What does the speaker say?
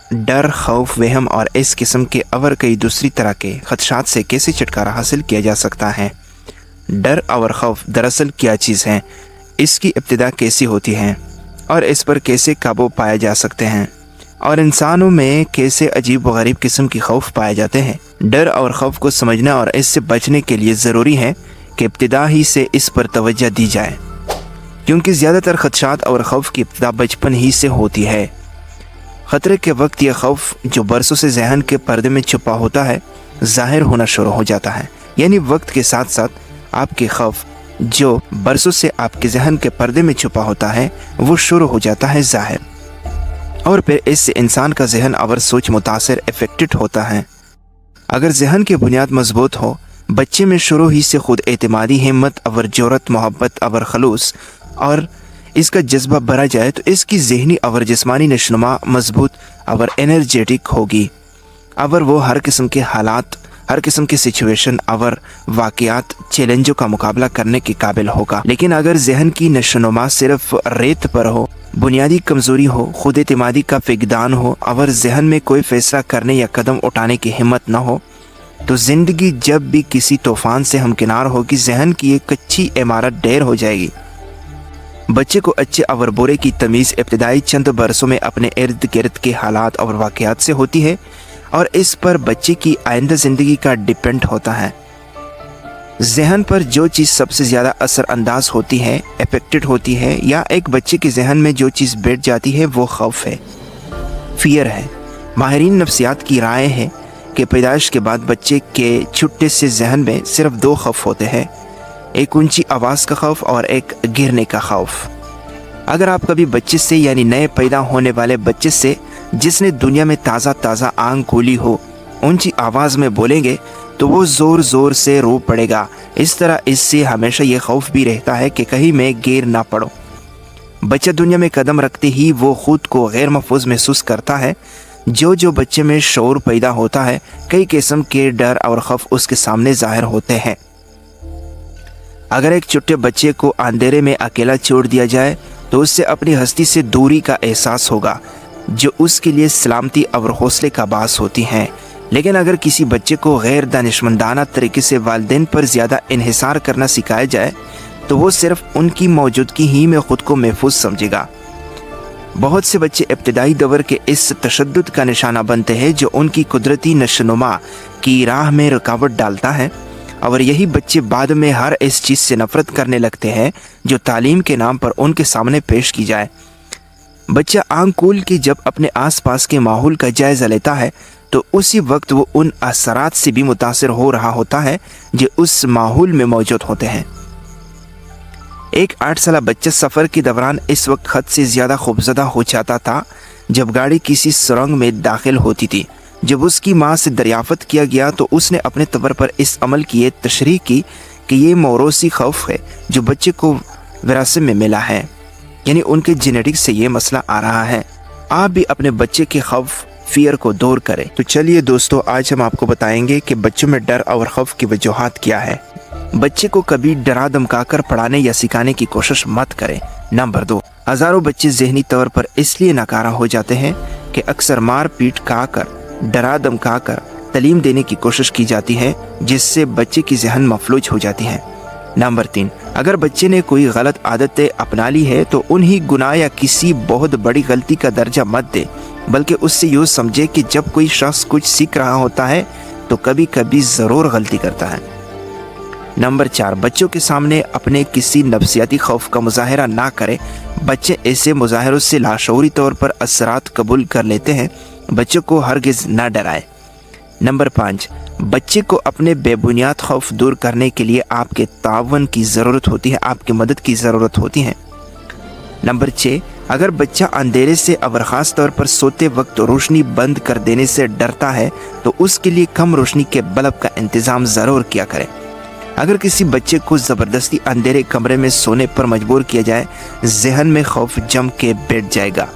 डर, खौफ, वहम और इस किस्म के और कई दूसरी तरह के खदशात से कैसे छुटकारा हासिल किया जा सकता है। डर और खौफ दरअसल क्या चीज़ है, इसकी इब्तिदा कैसी होती है और इस पर कैसे काबू पाया जा सकते हैं, और इंसानों में कैसे अजीब व गरीब किस्म की खौफ पाए जाते हैं। डर और खौफ को समझना और इससे बचने के लिए ज़रूरी है कि इब्तिदा ही से इस पर तवज्जो दी जाए, क्योंकि ज़्यादातर खदशात और खौफ की इब्तिदा बचपन ही से होती है। ख़तरे के वक्त यह खौफ जो बरसों से जहन के पर्दे में छुपा होता है ज़ाहिर होना शुरू हो जाता है। यानी वक्त के साथ साथ आपके खौफ जो बरसों से आपके जहन के पर्दे में छुपा होता है वो शुरू हो जाता है ज़ाहिर, और फिर इससे इंसान का जहन और सोच मुतासर इफेक्टेड होता है। अगर जहन की बुनियाद मजबूत हो, बच्चे में शुरू ही से खुद एतमादी, हिम्मत और जोरत, मोहब्बत और खलूस और इसका जज्बा बढ़ा जाए तो इसकी ज़हनी और जिस्मानी नशोनुमा मजबूत और एनर्जेटिक होगी, और वो हर किस्म के हालात, हर किस्म की सिचुएशन और वाक़यात, चैलेंजों का मुकाबला करने के काबिल होगा। लेकिन अगर जहन की नशोनुमा सिर्फ रेत पर हो, बुनियादी कमज़ोरी हो, खुद एतमादी का फ़िक़दान हो और जहन में कोई फ़ैसला करने या कदम उठाने की हिम्मत न हो, तो ज़िंदगी जब भी किसी तूफ़ान से हमकिनार होगी, जहन की एक कच्ची इमारत ढेर हो जाएगी। बच्चे को अच्छे और बुरे की तमीज़ इब्तिदाई चंद बरसों में अपने इर्द गिर्द के हालात और वाक़यात से होती है, और इस पर बच्चे की आइंदा ज़िंदगी का डिपेंड होता है। जहन पर जो चीज़ सबसे ज़्यादा असर अंदाज होती है, अफेक्टेड होती है, या एक बच्चे के जहन में जो चीज़ बैठ जाती है वो खौफ है, फियर है। माहिरीन नफ्सियात की राय है कि पैदाइश के बाद बच्चे के छुट्टे से जहन में सिर्फ दो खौफ होते हैं, एक ऊंची आवाज़ का खौफ और एक गिरने का खौफ। अगर आप कभी बच्चे से यानी नए पैदा होने वाले बच्चे से जिसने दुनिया में ताज़ा आंख खोली हो ऊंची आवाज़ में बोलेंगे तो वो ज़ोर ज़ोर से रो पड़ेगा। इस तरह इससे हमेशा ये खौफ भी रहता है कि कहीं मैं गिर ना पड़ो। बच्चा दुनिया में कदम रखते ही वो खुद को गैर महफूज महसूस करता है। जो बच्चे में शऊर पैदा होता है, कई किस्म के डर और खौफ उसके सामने ज़ाहिर होते हैं। अगर एक छोटे बच्चे को अंधेरे में अकेला छोड़ दिया जाए तो उससे अपनी हस्ती से दूरी का एहसास होगा, जो उसके लिए सलामती और हौसले का बास होती हैं। लेकिन अगर किसी बच्चे को गैर दानिशमंदाना तरीके से वालिदैन पर ज़्यादा इन्हिसार करना सिखाया जाए तो वो सिर्फ उनकी मौजूदगी ही में ख़ुद को महफूज समझेगा। बहुत से बच्चे इब्तिदाई दौर के इस तशद्दुद का निशाना बनते हैं जो उनकी कुदरती नशोनुमा की राह में रुकावट डालता है, और यही बच्चे बाद में हर इस चीज़ से नफरत करने लगते हैं जो तालीम के नाम पर उनके सामने पेश की जाए। बच्चा आंख खोल के जब अपने आसपास के माहौल का जायज़ा लेता है तो उसी वक्त वो उन असरात से भी मुतासिर हो रहा होता है जो उस माहौल में मौजूद होते हैं। एक 8 साल बच्चा सफ़र के दौरान इस वक्त हद से ज़्यादा खौफज़दा हो जाता था जब गाड़ी किसी सुरंग में दाखिल होती थी। जब उसकी माँ से दरियाफ़त किया गया तो उसने अपने तौर पर इस अमल की ये तशरीह की कि ये मौरूसी खौफ है जो बच्चे को विरासत में मिला है, यानी उनके जेनेटिक्स से ये मसला आ रहा है। आप भी अपने बच्चे के खौफ, फियर को दूर करें। तो चलिए दोस्तों, आज हम आपको बताएंगे कि बच्चों में डर और खौफ की वजूहात क्या है। बच्चे को कभी डरा धमकाकर पढ़ाने या सिखाने की कोशिश मत करें। नंबर 2, हज़ारों बच्चे ज़हनी तौर पर इसलिए नाकारा हो जाते हैं कि अक्सर मार पीट खाकर, डरा धमकाकर तालीम देने की कोशिश की जाती है, जिससे बच्चे की जहन मफलूज हो जाती है। नंबर 3, अगर बच्चे ने कोई गलत आदतें अपना ली है तो उन्हीं गुनाह या किसी बहुत बड़ी गलती का दर्जा मत दे, बल्कि उससे यूँ समझे कि जब कोई शख्स कुछ सीख रहा होता है तो कभी कभी ज़रूर गलती करता है। नंबर 4, बच्चों के सामने अपने किसी नफ्सियाती खौफ का मुजाहरा ना करें। बच्चे ऐसे मुजाहरों से लाशऊरी तौर पर असरात कबूल कर लेते हैं। बच्चों को हरगिज़ ना डराएं। नंबर 5, बच्चे को अपने बेबुनियाद खौफ दूर करने के लिए आपके तावन की ज़रूरत होती है, आपकी मदद की ज़रूरत होती है। नंबर 6, अगर बच्चा अंधेरे से और ख़ास तौर पर सोते वक्त रोशनी बंद कर देने से डरता है तो उसके लिए कम रोशनी के बल्ब का इंतज़ाम ज़रूर किया करें। अगर किसी बच्चे को ज़बरदस्ती अंधेरे कमरे में सोने पर मजबूर किया जाए, जहन में खौफ जम के बैठ जाएगा।